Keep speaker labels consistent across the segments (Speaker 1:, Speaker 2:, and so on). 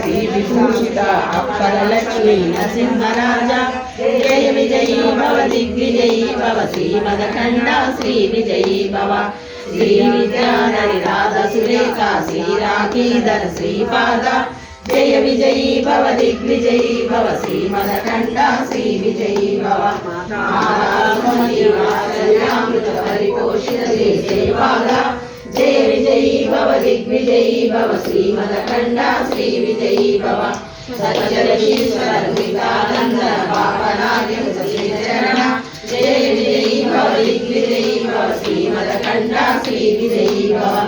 Speaker 1: శ్రీ విభూషిత అప్పరలక్ష్మీ నరసింహరాజా జయ విజయీ భవ దిగ్విజయీ భవ శ్రీమదఖండ శ్రీ విజయీ భవ శ్రీ విద్యాధరి రాధ సురేఖ శ్రీరాఖీధర శ్రీపాద జయ విజయీ భవ దిగ్విజయీ భవ శ్రీమదఖండ శ్రీ విజయీ భవ మాతామృత పరిపోషిత జయపాద జయ విజయీ భవ దిగ్విజయీ భవ శ్రీమదఖండ శ్రీ విజయీ భవ సత్యరశీశ్వర వికానందన పాపనార్య శ్రీచరణ జయ విజయీ భవ దిగ్విజయీ భవ శ్రీమదఖండ శ్రీ విజయీ భవ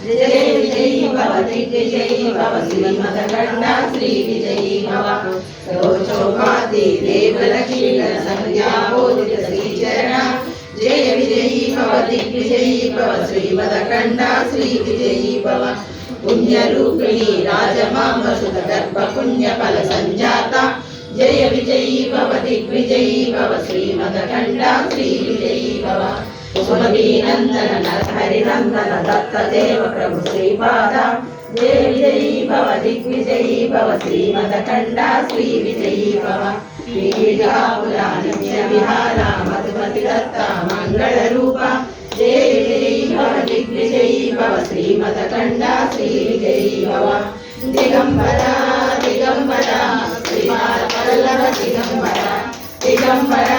Speaker 1: జయ విజయీ భవ దిగ్విజయీ భవ శ్రీమదఖండ శ్రీ విజయీ భవ చౌపాతి దేవలక్ష్మీ సంధ్యాబోధిత శ్రీచరణ జయ విజయీ భవ దిగ్విజయీ భవ శ్రీమదఖండ శ్రీ విజయీ భవ పుణ్యరూపిణి రాజమాంబ సుత దర్భ పుణ్య ఫల సంజాత జయ విజయీ భవ దిగ్విజయీ భవ శ్రీమదఖండ శ్రీ విజయీ భవ సుమతీనందన నరహరినందన దత్తదేవ ప్రభు శ్రీపాద జయ విజయీ భవ దిగ్విజయీ భవ శ్రీమదఖండ శ్రీ విజయీ భవ నిత్య విహార మధుమతి దత్త మంగళ రూప జయ విజయీ భవ దిగ్విజయీ భవ శ్రీమదఖండ శ్రీ విజయీ భవ దిగంబర దిగంబర శ్రీపాద పల్లవ దిగంబర దిగంబర